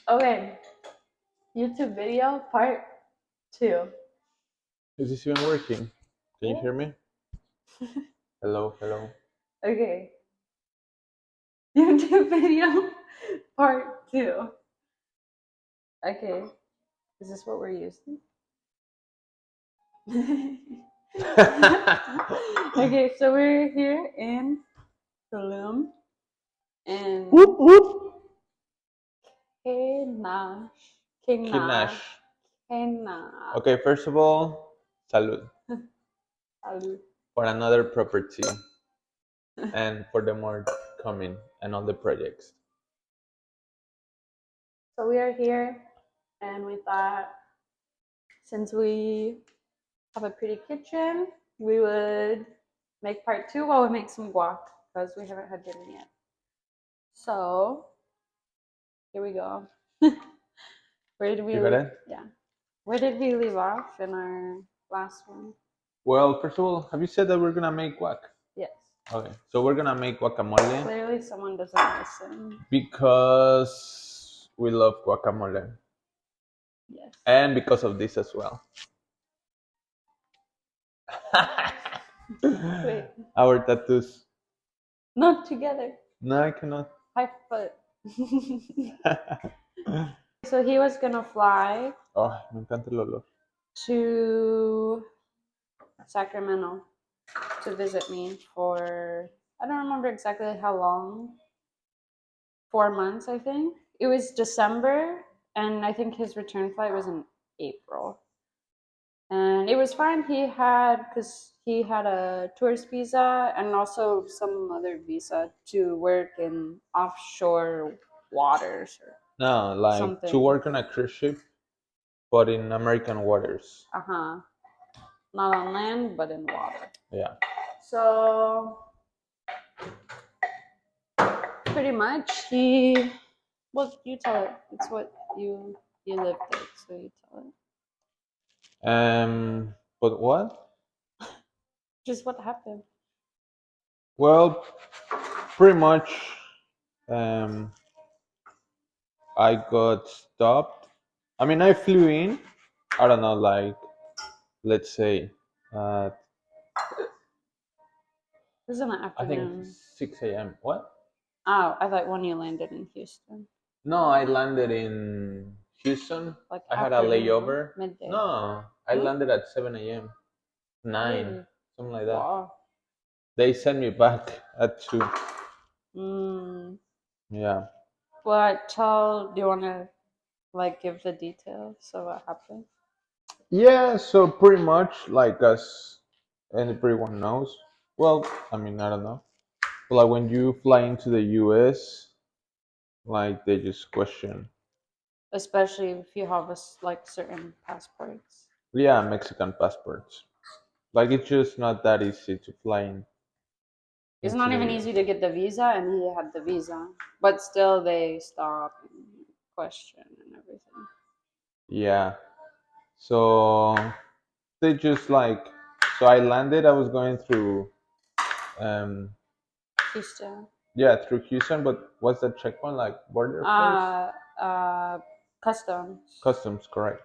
Okay, YouTube video part 2. Is this even working? Can you Yeah. hear me? Hello, hello. Okay, YouTube video part 2. Okay, is this what we're using? Okay, so we're here in Tulum and Whoop whoop. Kena. Kinash. Kena. Okay, first of all, salud Salud. for another property and for the more coming and all the projects. So we are here and we thought since we have a pretty kitchen, we would make part 2 while we make some guac because we haven't had dinner yet. So here we go. Where did we You got leave? it? Yeah. Where did we leave off in our last one? Well, first of all, have you said that we're gonna make guac? Yes. Okay, so we're gonna make guacamole Clearly someone doesn't listen. because we love guacamole Yes. and because of this as well. Wait. Our tattoos. Not together. No, I cannot. Heartfelt. So he was gonna fly Oh, me encanta el olor. to Sacramento to visit me for, I don't remember exactly how long. 4 months, I think. It was December, and I think his return flight was in April. And it was fine. Because he had a tourist visa and also some other visa to work in offshore waters or No, like something. to work on a cruise ship, but in American waters. Uh-huh. Not on land, but in water. Yeah. So pretty much well, you tell it. It's what you lived it, so you tell it. But what? Just what happened. Well, pretty much, um, I got stopped. I mean, I flew in. I don't know, like, let's say, This is in the I think afternoon. 6 a.m. What? Oh, I thought when you landed in Houston. No, I landed in Houston. Like I had a afternoon, layover. midday. No, I No? landed at 7 a.m. 9, Really? something like that. Wow. They sent me back at 2. Yeah. What do you want to like give the details of what happened? Yeah, so pretty much like as everyone knows. Well, I mean, I don't know. But like when you fly into the US, like they just question. Especially if you have like certain passports. Yeah, Mexican passports. Like it's just not that easy to fly It's into not the even US. easy to get the visa, and he had the visa, but still they stop and question and everything. Yeah. So they just like so I landed, I was going through um Houston. yeah, through Houston, but what's the checkpoint like border force? Customs. Customs, correct.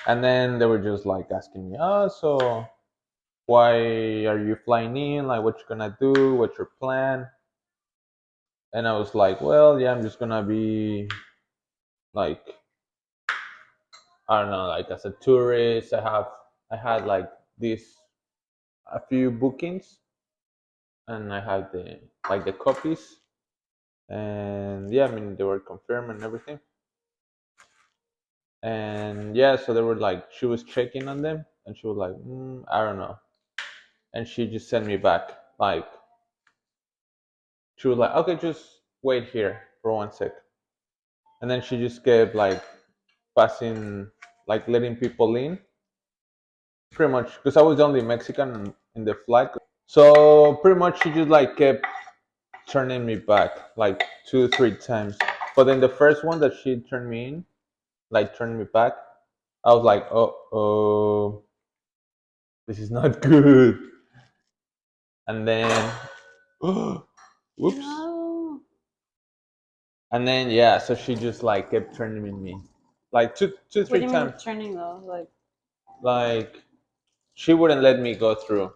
And then they were just like asking me, oh, so why are you flying in? Like, what you gonna do? What's your plan? And I was like, well, yeah, I'm just gonna be like, I don't know, like as a tourist. I had like this a few bookings, and I had the copies, and yeah, I mean they were confirmed and everything. And yeah, so they were like, she was checking on them, and she was like, I don't know, and she just sent me back like she was like, okay, just wait here for 1 sec. And then she just kept like passing, like letting people in, pretty much, because I was the only Mexican in the flight. So pretty much she just like kept turning me back like 2 3 times. But then the first one that she turned me in, like turned me back, I was like, oh, this is not good. And then, whoops. No. And then yeah, so she just like kept turning me, like two, What three do you mean times. turning though? Like she wouldn't let me go through.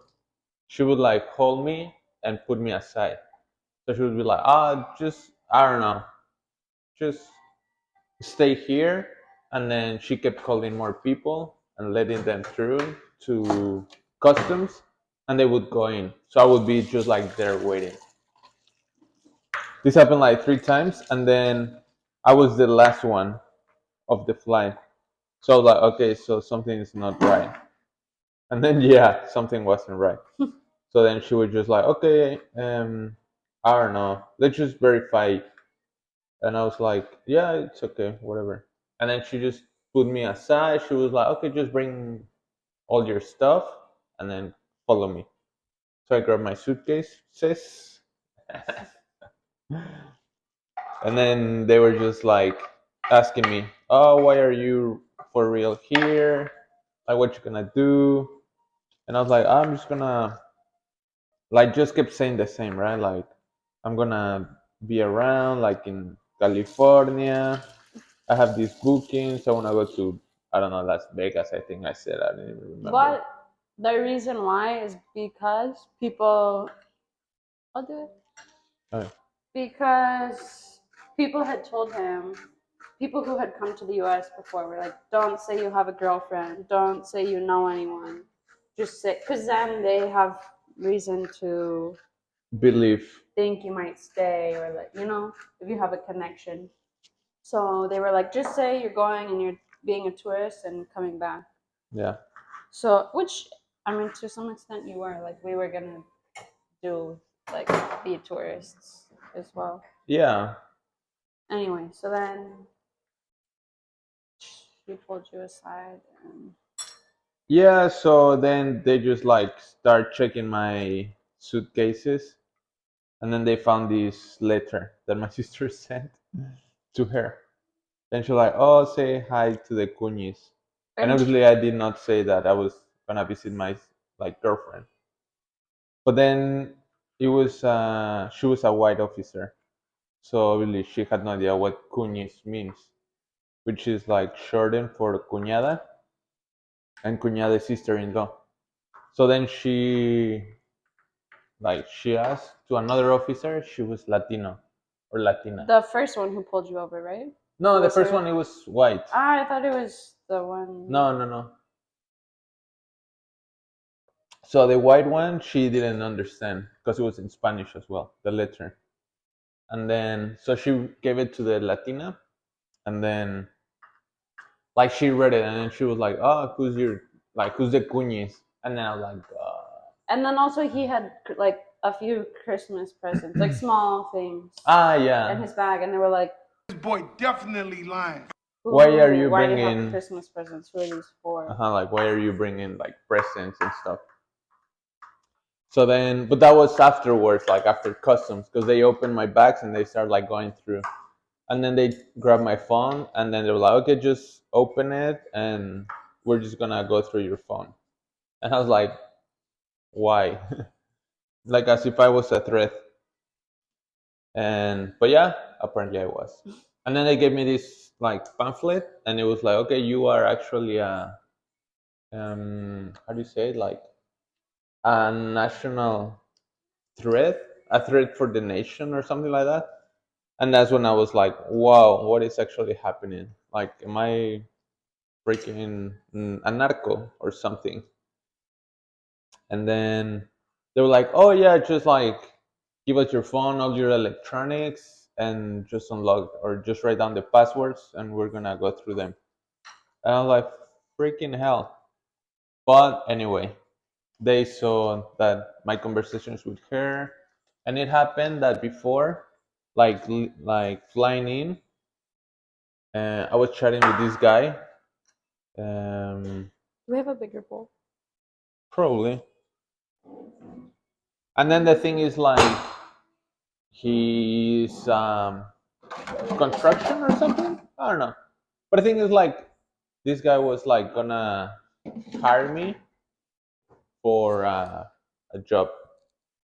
She would like hold me and put me aside. So she would be like, just I don't know, just stay here. And then she kept calling more people and letting them through to customs, and they would go in. So I would be just like there waiting. This happened like three times, and then I was the last one of the flight. So I was like, okay, so something is not right. And then yeah, something wasn't right. So then she was just like, okay, I don't know, let's just verify. And I was like, yeah, it's okay, whatever. And then she just put me aside. She was like, okay, just bring all your stuff and then follow me. So I grabbed my suitcase, sis, and then they were just like asking me, oh, why are you for real here? Like, what you gonna do? And I was like, I'm just gonna, like, just kept saying the same, right? Like, I'm gonna be around, like in California. I have these bookings. I wanna go to, I don't know, Las Vegas. I think I said. I don't even remember. But the reason why is because people. I'll do it. Oh, Because people had told him, people who had come to the US before were like, don't say you have a girlfriend, don't say you know anyone, just say, because then they have reason to believe. think you might stay or like, if you have a connection. So they were like, just say you're going and you're being a tourist and coming back. Yeah. So, which, I mean, to some extent you were, like, we were gonna do, like, be tourists as well. Yeah. Anyway, so then she pulled you aside and Yeah. So then they just like start checking my suitcases, and then they found this letter that my sister sent to her. Then she's like, "Oh, say hi to the Cuñis." And and obviously, I did not say that I was gonna visit my like girlfriend. But then she was a white officer, so obviously she had no idea what Cuñis means, which is like shortened for cuñada, and cuñada is sister-in-law. So then she asked to another officer. She was Latino or Latina. the first one who pulled you over, right? No, Who the was first her? one it was white. I thought it was the one. No, no, no. So the white one, she didn't understand because it was in Spanish as well, the letter. And then so she gave it to the Latina, and then like she read it, and then she was like, "Oh, who's the cuñis?" And then I was like, And then also he had like a few Christmas presents, like small things, in yeah. his bag, and they were like, This boy definitely lying. Why are you why do you have bringing? Christmas presents? Who are these for?" Like why are you bringing like presents and stuff? So then, but that was afterwards, like after customs, because they opened my bags and they started like going through. And then they grabbed my phone, and then they were like, okay, just open it and we're just gonna go through your phone. And I was like, why? Like as if I was a threat. And but yeah, apparently I was. And then they gave me this like pamphlet, and it was like, okay, you are actually a how do you say it? Like a national threat, a threat for the nation or something like that. And that's when I was like, wow, what is actually happening? Like, am I freaking a narco or something? And then they were like, oh yeah, just like give us your phone, all your electronics, and just unlock or just write down the passwords, and we're gonna go through them. And I was like, freaking hell. But anyway, they saw that my conversations with her, and it happened that before, like flying in, I was chatting with this guy. Um, Do we have a bigger bowl? Probably. And then the thing is like he's construction or something. I don't know. But the thing is like this guy was like gonna hire me for a job,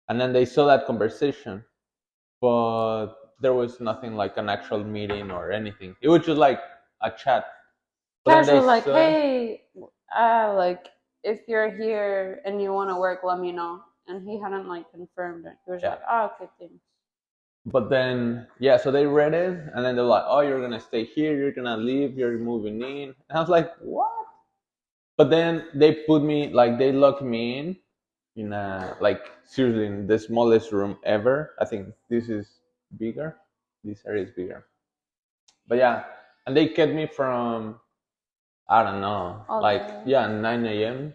and then they saw that conversation, but there was nothing like an actual meeting or anything. It was just like a chat. But then Casual, they like, said, hey, like if you're here and you want to work, let me know. And he hadn't like confirmed it. He was yeah. like, oh, okay, thanks. But then, yeah, so they read it, and then they're like, "Oh, you're gonna stay here. You're gonna leave. You're moving in." And I was like, "What?" But then they put me like they locked me in a like seriously in the smallest room ever. I think this is bigger. This area is bigger. But yeah, and they kept me from I don't know, All like day. yeah, 9 a.m.,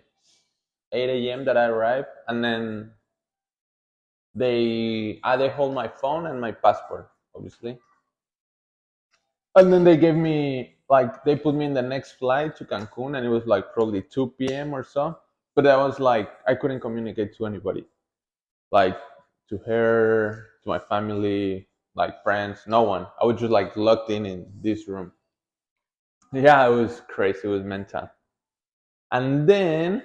8 a.m. that I arrived, and then they hold my phone and my passport, obviously. And then they gave me like they put me in the next flight to Cancun, and it was like probably 2 p.m. or so. But I was like I couldn't communicate to anybody, like to her, to my family, like friends, no one. I was just like locked in this room. Yeah, it was crazy. It was mental. And then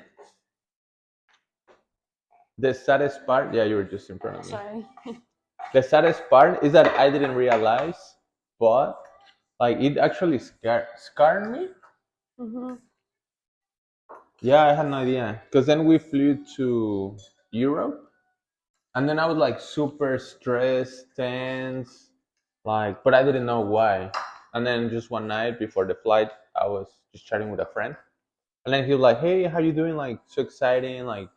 the saddest part, yeah, you were just in front of me. Sorry. The saddest part is that I didn't realize, but like it actually scarred me. Mm-hmm. Yeah, I had no idea. Because then we flew to Europe, and then I was like super stressed, tense, like, but I didn't know why. And then just one night before the flight, I was just chatting with a friend, and then he was like, "Hey, how you doing? Like, so exciting! Like,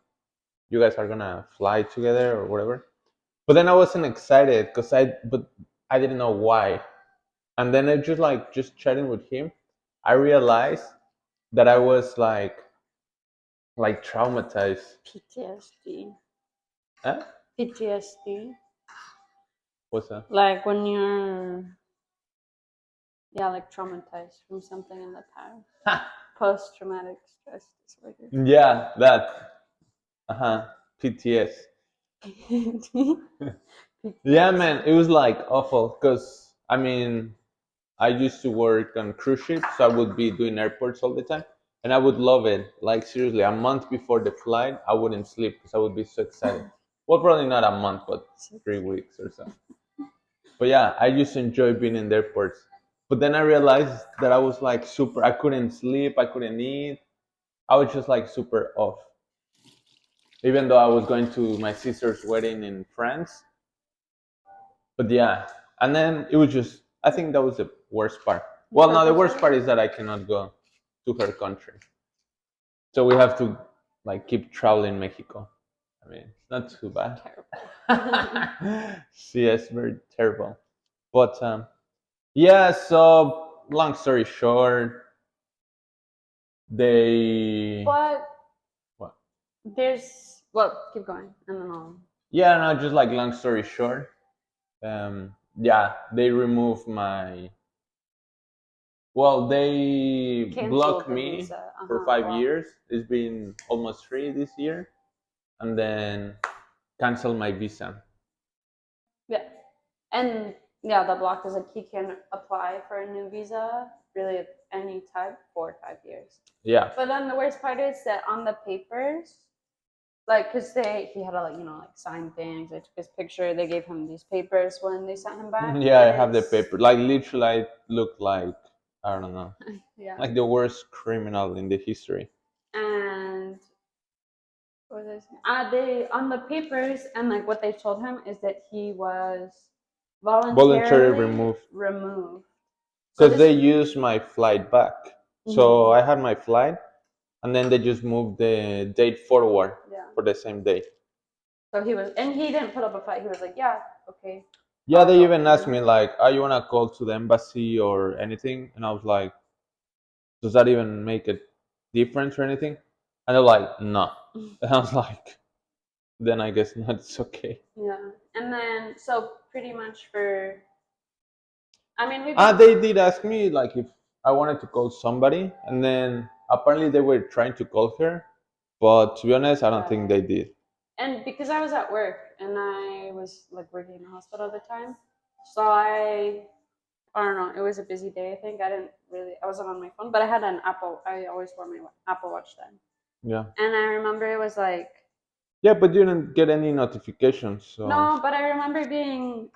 you guys are gonna fly together or whatever." But then I wasn't excited but I didn't know why. And then I just like just chatting with him, I realized that I was like traumatized. PTSD. Huh? PTSD. What's that? Like when you're, yeah, like traumatized from something in the past. Post traumatic stress disorder. Yeah, that. Uh-huh. PTS. Yeah, man, it was like awful because I mean, I used to work on cruise ships, so I would be doing airports all the time, and I would love it. Like seriously, a month before the flight, I wouldn't sleep because I would be so excited. Well, probably not a month, but 3 weeks or so. But yeah, I used to enjoy being in the airports. But then I realized that I was like super. I couldn't sleep. I couldn't eat. I was just like super off. Even though I was going to my sister's wedding in France. But yeah, and then it was just. I think that was the worst part. Well, no, the worst part is that I cannot go to her country. So we have to like keep traveling Mexico. I mean, it's not too bad. Terrible. Yes, very terrible. But yeah, so long story short, they But what? there's, well, keep going, and then I'll. Yeah, no, just like long story short, yeah, they removed my. Well, they Canceled blocked the me visa. for Uh-huh. 5 years. It's been almost 3 this year, and then canceled my visa. Yeah. And yeah, the block is like he can apply for a new visa really of any type for 5 years. Yeah, But then the worst part is that on the papers, like, cause he had to like like sign things. They took his picture. They gave him these papers when they sent him back. yeah, I And have the it's paper. Like literally, I look like I don't know, yeah. like the worst criminal in the history. And what was I saying? They on the papers and like what they told him is that he was Voluntary voluntarily removed removed. So because this. they used my flight back. So Mhm. I had my flight, and then they just moved the date forward Yeah. for the same day. So he was, and he didn't put up a fight. He was like, "Yeah, okay, Yeah, I'll they go." even asked me like, "Oh, you wanna call to the embassy or anything?" And I was like, "Does that even make a difference or anything?" And they're like, "No." And I was like, "Then I guess not. It's okay." Yeah, and then so pretty much for, I mean, we've Ah, been, they did ask me like if I wanted to call somebody, and then apparently they were trying to call her, but to be honest, I don't think they did. and because I was at work and I was like working in the hospital at the time, so I don't know. It was a busy day. I think I wasn't on my phone, but I had an Apple. I always wore my Apple Watch then, Yeah. and I remember it was like Yeah, but you didn't get any notifications, so no, but I remember being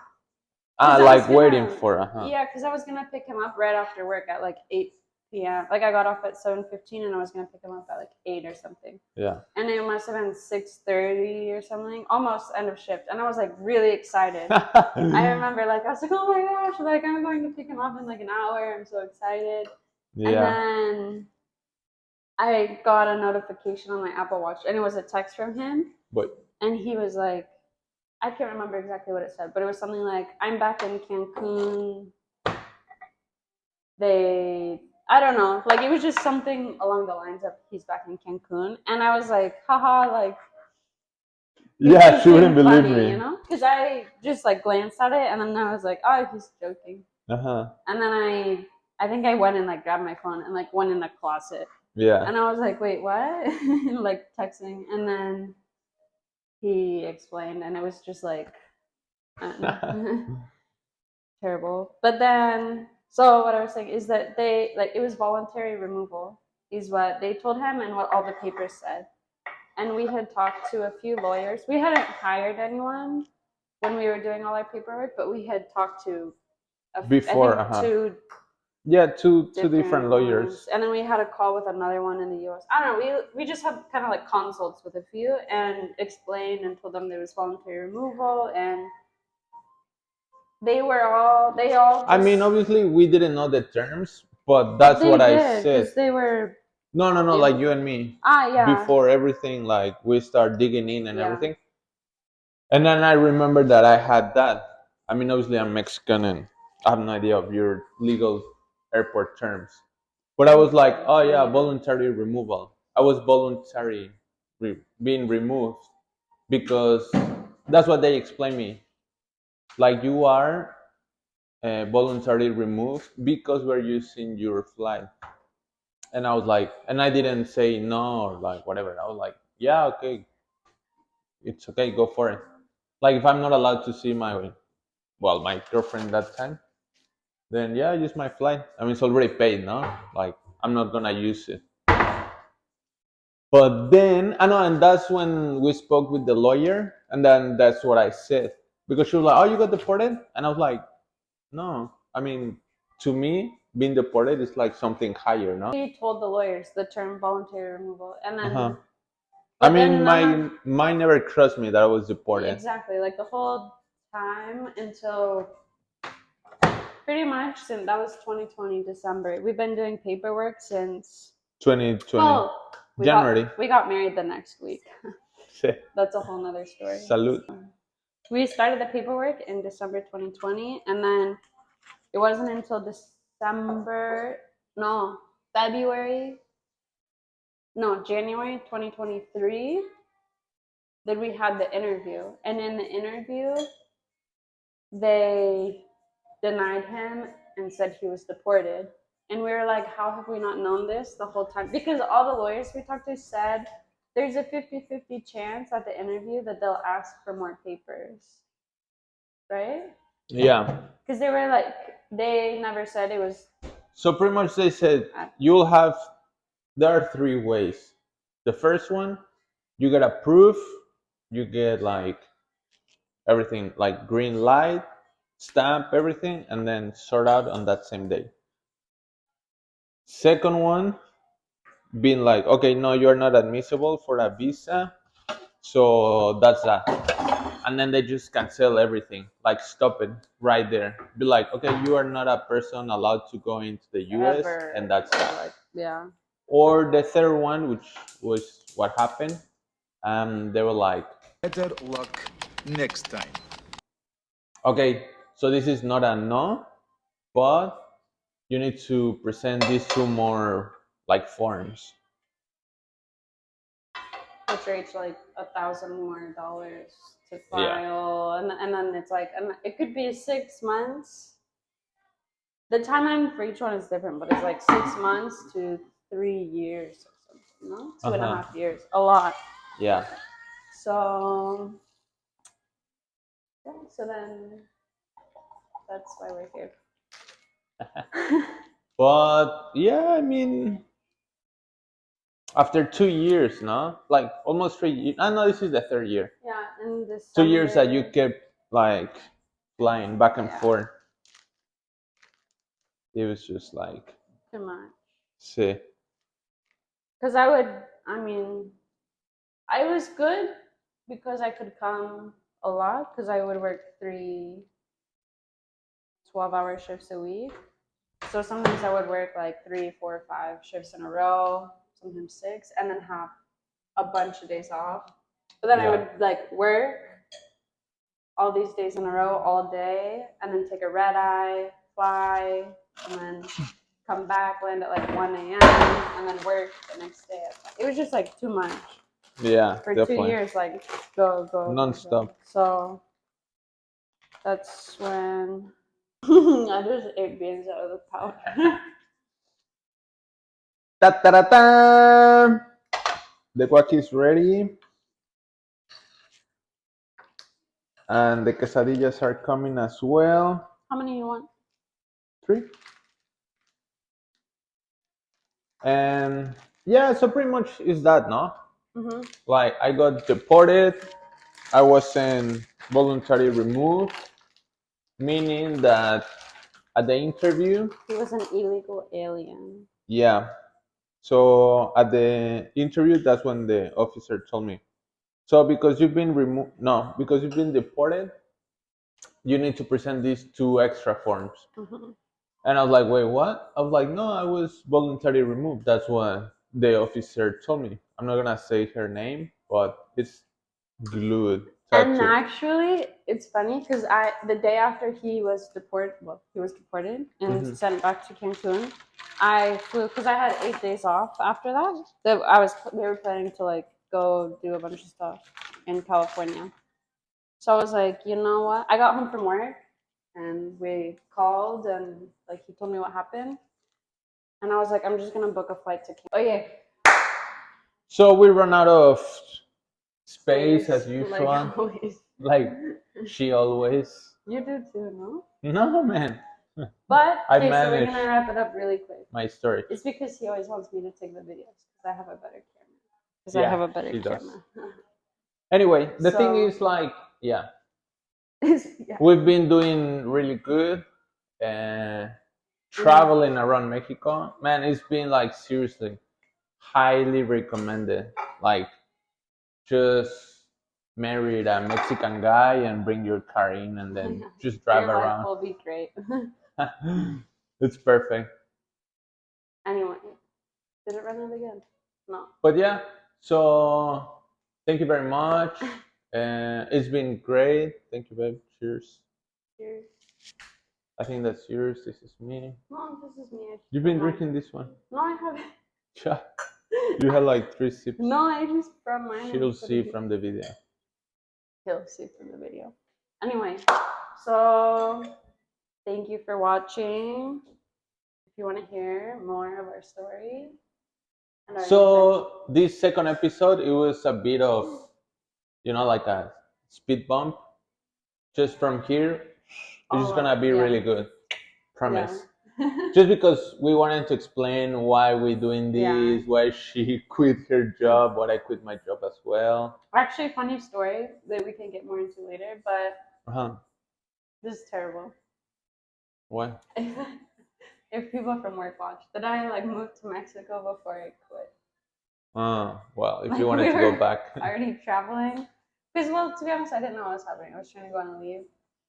'Cause I like was waiting gonna- for Yeah, because I was gonna pick him up right after work at like 8 p.m. Like I got off at 7:15, and I was gonna pick him up at like 8 or something. Yeah. And it must have been 6:30 or something, almost end of shift. And I was like really excited. I remember like I was like, oh my gosh, like I'm going to pick him up in like an hour. I'm so excited. And Yeah. then I got a notification on my Apple Watch, and it was a text from him. But And he was like, I can't remember exactly what it said, but it was something like, I'm back in Cancun. I don't know, like it was just something along the lines of he's back in Cancun. And I was like, haha, like, yeah, she wouldn't being believe funny, me. you know? Because I just like glanced at it, and then I was like, oh, he's joking. Uh-huh. And then I think I went and like grabbed my phone and like went in the closet. Yeah. And I was like, wait, what? Like texting. And then he explained, and it was just like terrible. But then, so what I was saying is that they like it was voluntary removal is what they told him and what all the papers said. And we had talked to a few lawyers. We hadn't hired anyone when we were doing all our paperwork, but we had talked to Before, I think two different lawyers. ones. And then we had a call with another one in the US. I don't know, we just had kind of like consults with a few and explained and told them there was voluntary removal, and they all I mean, just- obviously, we didn't know the terms, but that's they what I did, said. 'cause they were No, Yeah. like you and me. yeah. Before everything, like we start digging in and Yeah. everything. And then I remember that I had that. I mean, obviously, I'm Mexican and I have no idea of your legal airport terms. But I was like, oh yeah, voluntary removal. I was voluntary being removed because that's what they explained me. Like you are voluntarily removed because we're using your flight. And I was like, and I didn't say no or like whatever. I was like, yeah, okay, it's okay, go for it. Like if I'm not allowed to see my girlfriend that time, then yeah, use my flight. I mean, it's already paid, no? Like I'm not gonna use it. But then I know, and that's when we spoke with the lawyer, and then that's what I said because she was like, "Oh, you got deported," and I was like, "No, I mean, to me, being deported is like something higher, no?" We told the lawyers the term voluntary removal, and then I but mean, then mine never crossed me that I was deported. exactly, like the whole time until pretty much since that was 2020 December. We've been doing paperwork since 2020 well, January. we got married the next week. That's a whole nother story. Salute. We started the paperwork in December 2020, and then it wasn't until January 2023 that we had the interview. And in the interview, they denied him and said he was deported. And we were like, how have we not known this the whole time? Because all the lawyers we talked to said there's a 50-50 chance at the interview that they'll ask for more papers. Right? Yeah. Because they were like, they never said it was. So pretty much they said there are three ways. The first one, you get approved, you get like everything, like green light, stamp everything, and then sort out on that same day. Second one, being like, okay, no, you're not admissible for a visa, so that's that. And then they just cancel everything, like stop it right there. Be like, okay, you are not a person allowed to go into the US, Ever. and that's that. Like, yeah. Or the third one, which was what happened, they were like, Better luck next time. okay, so this is not a no, but you need to present these two more like forms. Which are each like $1,000 more to file, and then it's like, and it could be 6 months. The timeline for each one is different, but it's like 6 months to 3 years or something, no? 2.5 years, a lot. Yeah. So, yeah, so then that's why we're here. But yeah, I mean, after 2 years, no, like almost 3 years. I know this is the third year. Yeah, in this 2 years that you kept like flying back and Yeah. forth. It was just like, Too much. see. Because I was good because I could come a lot because I would work 12-hour shifts a week. So sometimes I would work like 3, 4, 5 shifts in a row, sometimes 6, and then have a bunch of days off. But then I would like work all these days in a row all day and then take a red eye, fly, and then come back, land at like 1 a.m. and then work the next day. It was just like too much. Yeah, For definitely. 2 years, like go. Non-stop. So that's when I just ate beans out of the pouch. Ta-ta-ta-ta! The guac is ready. And the quesadillas are coming as well. How many you want? 3. And yeah, so pretty much is that, no? Mm-hmm. Like, I got deported. I wasn't voluntarily removed, meaning that at the interview, He was an illegal alien. yeah. So at the interview, that's when the officer told me. So because you've been removed, no, because you've been deported, you need to present these 2 extra forms. Mm-hmm. And I was like, wait, what? I was like, no, I was voluntarily removed. That's what the officer told me. I'm not gonna say her name, but it's glued. And Tattooed. actually, it's funny because the day after he was deported, and sent back to Cancun. I flew because I had 8 days off after that. They were planning to like go do a bunch of stuff in California. So I was like, you know what? I got home from work and we called and like he told me what happened. And I was like, I'm just gonna book a flight to Cancun. Oh yeah. So we run out of space as Like usual. always. Like she always. You do too, no? No, man. But I okay, so we're managed gonna wrap it up really quick. my story. It's because he always wants me to take the videos because I have a better camera. Because Yeah, I have a better she does. camera. Anyway, the thing So- is, like, yeah, Yeah. we've been doing really good. Traveling around Mexico, man, it's been like seriously highly recommended. Like, just marry a Mexican guy and bring your car in and then just drive Your life around. will be great. It's perfect. Anyway, did it run out again? No. But yeah, so thank you very much. It's been great. Thank you, babe. Cheers. Cheers. I think that's yours. This is me. No, this is me. You've been drinking this one? No, I haven't. Yeah. You had like 3 sips. No, I just brought mine. She'll see from the video. He'll see from the video. Anyway, so thank you for watching. If you want to hear more of our story. And our So this second episode, it was a bit of, like a speed bump. Just from here, it's just gonna be really good. Promise. Yeah. Just because we wanted to explain why we're doing this, why she quit her job, why I quit my job as well. Actually, funny story that we can get more into later, but this is terrible. What? If people from work watch, that I like moved to Mexico before I quit. Well, if Like, you wanted to go back. Already traveling. Because, well, to be honest, I didn't know what was happening. I was trying to go on a leave.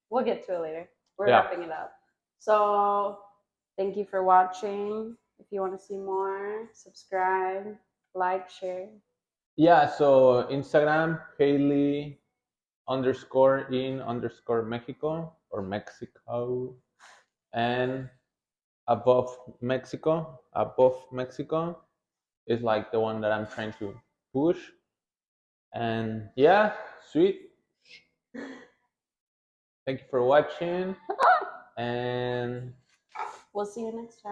We'll get to it later. We're wrapping it up. So, thank you for watching. If you want to see more, subscribe, like, share. Yeah, so Instagram, Haley _in_ Mexico or Mexico. And above Mexico is like the one that I'm trying to push. And yeah, sweet. Thank you for watching, and we'll see you next time.